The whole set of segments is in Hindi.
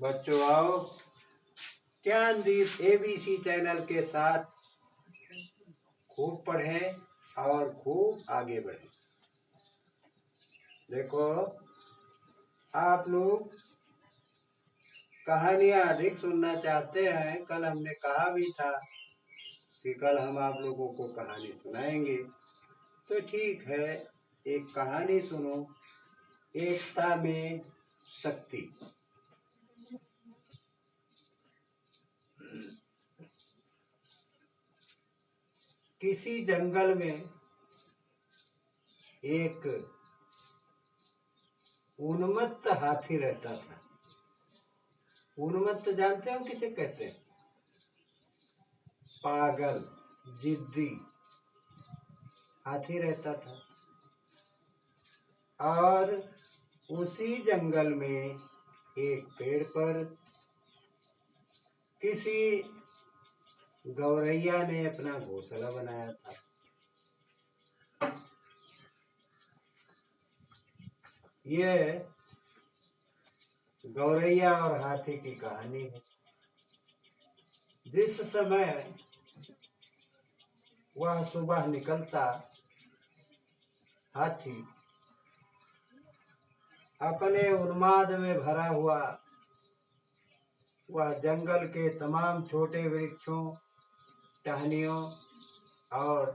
बच्चों आओ ज्ञानदीप एबीसी चैनल के साथ खूब पढ़ें और खूब आगे बढ़ें। देखो आप लोग कहानियां अधिक सुनना चाहते हैं। कल हमने कहा भी था कि कल हम आप लोगों को कहानी सुनाएंगे, तो ठीक है, एक कहानी सुनो, एकता में शक्ति। किसी जंगल में एक उन्मत्त हाथी रहता था। उन्मत्त जानते हो किसे कहते हैं? पागल, जिद्दी हाथी रहता था। और उसी जंगल में एक पेड़ पर किसी गौरैया ने अपना घोंसला बनाया था। ये गौरैया और हाथी की कहानी है। जिस समय वह सुबह निकलता, हाथी अपने उन्माद में भरा हुआ वह जंगल के तमाम छोटे वृक्षों, टहनियों और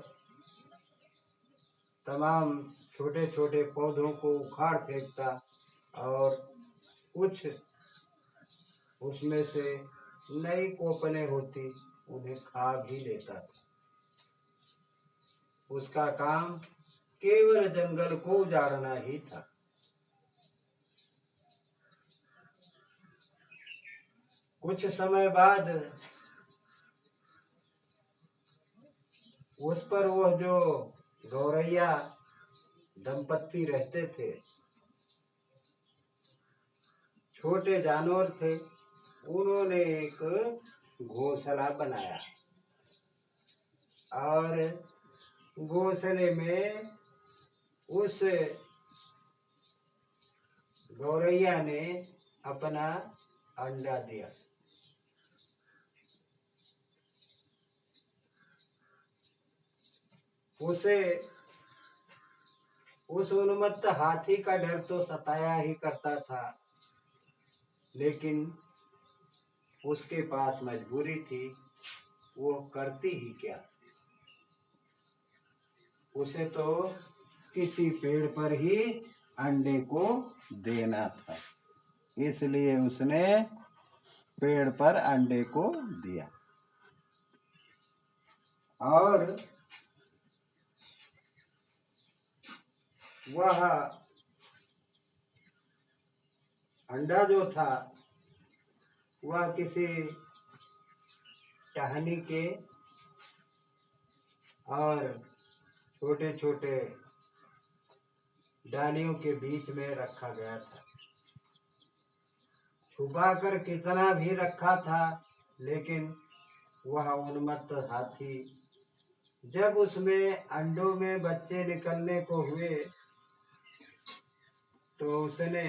तमाम छोटे छोटे पौधों को उखाड़ फेंकता और कुछ उसमें से नई कोपने होती उन्हें खा भी लेता था। उसका काम केवल जंगल को उजाड़ना ही था। कुछ समय बाद उस पर वो जो गौरैया दंपत्ति रहते थे, छोटे जानवर थे, उन्होंने एक घोंसला बनाया और घोंसले में उस गौरैया ने अपना अंडा दिया। उसे उस उन्मत्त हाथी का डर तो सताया ही करता था, लेकिन उसके पास मजबूरी थी, वो करती ही क्या। उसे तो किसी पेड़ पर ही अंडे को देना था, इसलिए उसने पेड़ पर अंडे को दिया। और वह अंडा जो था वह किसी टहनी के और छोटे छोटे डालियों के बीच में रखा गया था। छुपा कर कितना भी रखा था, लेकिन वह उन्मत्त हाथी जब उसमें अंडों में बच्चे निकलने को हुए तो उसने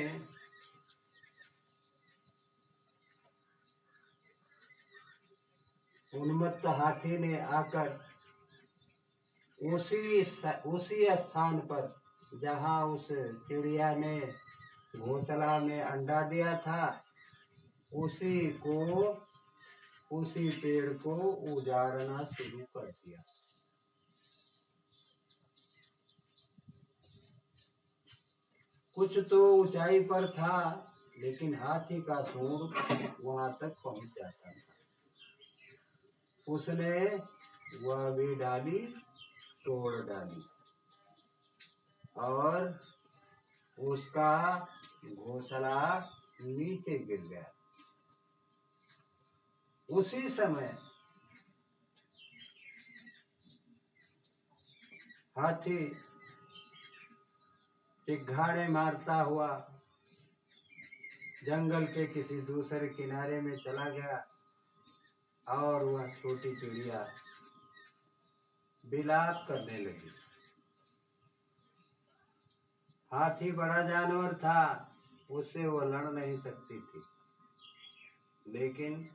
उन्मत्त हाथी ने आकर उसी स्थान पर जहां उस चिड़िया ने घोंसला में अंडा दिया था, उसी पेड़ को उजाड़ना शुरू कर दिया। कुछ तो ऊंचाई पर था, लेकिन हाथी का सूंड वहां तक पहुंच जाता था। उसने वह भी डाली तोड़ डाली और उसका घोंसला नीचे गिर गया। उसी समय हाथी चिघाड़े मारता हुआ जंगल के किसी दूसरे किनारे में चला गया और वह छोटी चिड़िया विलाप करने लगी। हाथी बड़ा जानवर था, उससे वो लड़ नहीं सकती थी। लेकिन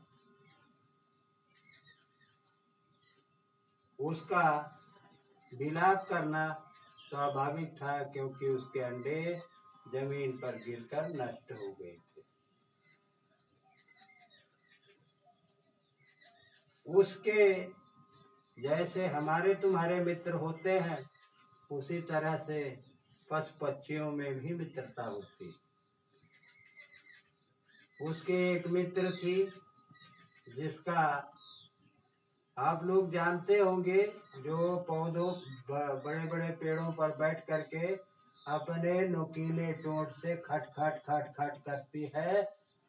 उसका विलाप करना स्वाभाविक था, क्योंकि उसके अंडे जमीन पर गिरकर नष्ट हो गए थे। उसके जैसे हमारे तुम्हारे मित्र होते हैं, उसी तरह से पशु पक्षियों में भी मित्रता होती। उसके एक मित्र थी जिसका आप लोग जानते होंगे, जो पौधों बड़े बड़े पेड़ों पर बैठ करके अपने नुकीले टोंट से खट खट खट खट करती है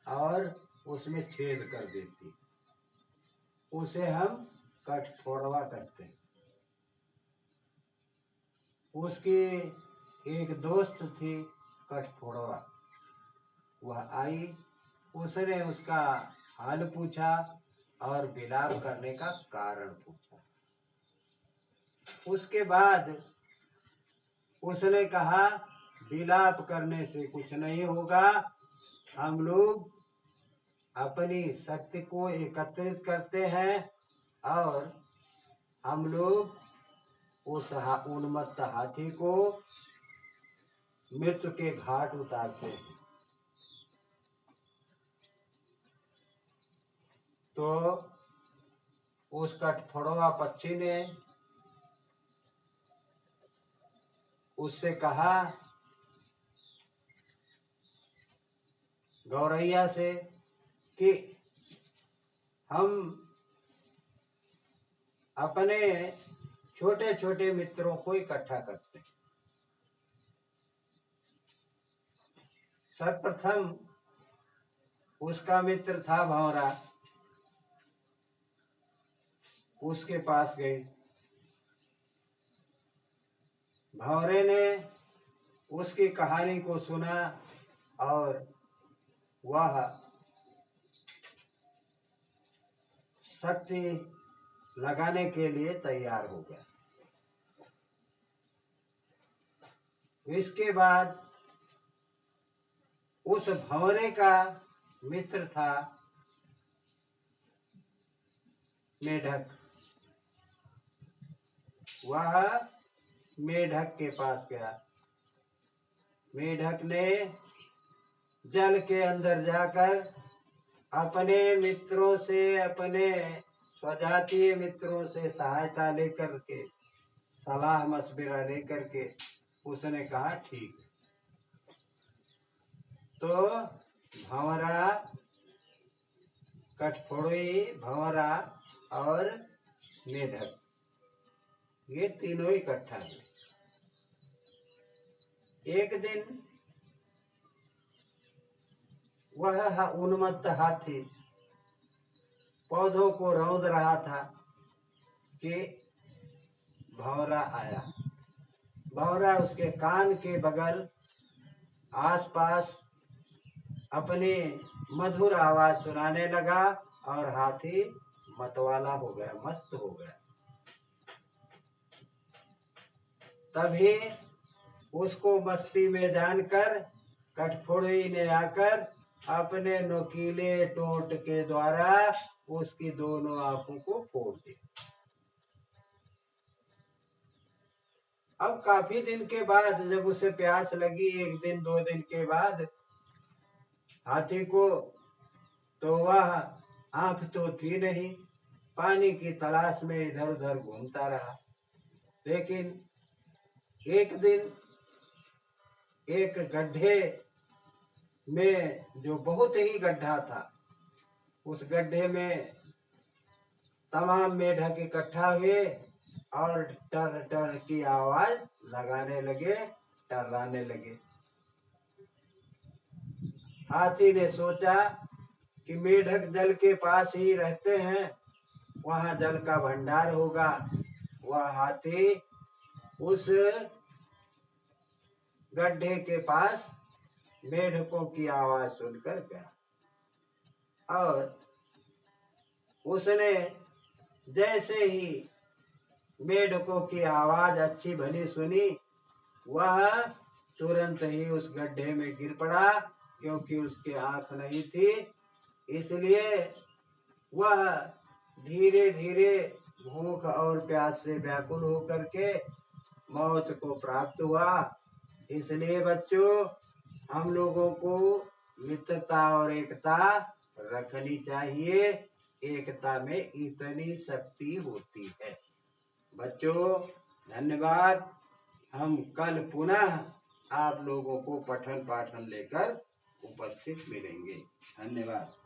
और उसमें छेद कर देती। उसे हम कठफोड़वा कहते हैं। उसकी एक दोस्त थी कठफोड़वा, वह आई, उसने उसका हाल पूछा और विलाप करने का कारण पूछा। उसके बाद उसने कहा, विलाप करने से कुछ नहीं होगा, हम लोग अपनी शक्ति को एकत्रित करते हैं और हम लोग उस उन्मत्त हाथी को मृत्यु के घाट उतारते हैं। तो उस कठफोड़वा पक्षी ने उससे कहा, गौरैया से, कि हम अपने छोटे छोटे मित्रों को इकट्ठा करते हैं। सर्वप्रथम उसका मित्र था भंवरा, उसके पास गई। भंवरे ने उसकी कहानी को सुना और वह शक्ति लगाने के लिए तैयार हो गया। इसके बाद उस भंवरे का मित्र था मेढक। वह मेढक के पास गया। मेढक ने जल के अंदर जाकर अपने मित्रों से, अपने स्वजातीय मित्रों से सहायता लेकर के, सलाह मशविरा लेकर के उसने कहा, ठीक। तो भंवरा, कठफोड़वी, भंवरा और मेढक, ये तीनों इकट्ठा हुए। एक दिन वह उन्मत्त हाथी पौधों को रौंद रहा था कि भंवरा आया। भंवरा उसके कान के बगल आसपास अपनी मधुर आवाज सुनाने लगा और हाथी मतवाला हो गया, मस्त हो गया। तभी उसको मस्ती में जानकर कठफोड़वी ने आकर अपने नुकीले टोंट के द्वारा उसकी दोनों आंखों को फोड़ दिया। अब काफी दिन के बाद जब उसे प्यास लगी, एक दिन दो दिन के बाद हाथी को, तो वह आंख तो थी नहीं, पानी की तलाश में इधर उधर घूमता रहा। लेकिन एक दिन एक गड्ढे में, जो बहुत ही गड्ढा था, उस गड्ढे में तमाम मेढक इकट्ठा हुए और टर टर की आवाज लगाने लगे, टर्राने लगे। हाथी ने सोचा कि मेढक जल के पास ही रहते हैं, वहां जल का भंडार होगा। वह हाथी उस गड्ढे के पास मेढकों की आवाज सुनकर गया और उसने जैसे ही मेढकों की आवाज अच्छी भली सुनी, वह तुरंत ही उस गड्ढे में गिर पड़ा, क्योंकि उसकी आंख नहीं थी इसलिए वह धीरे धीरे भूख और प्यास से व्याकुल होकर के मौत को प्राप्त हुआ। इसलिए बच्चों, हम लोगों को मित्रता और एकता रखनी चाहिए। एकता में इतनी शक्ति होती है। बच्चों धन्यवाद। हम कल पुनः आप लोगों को पठन पाठन लेकर उपस्थित मिलेंगे। धन्यवाद।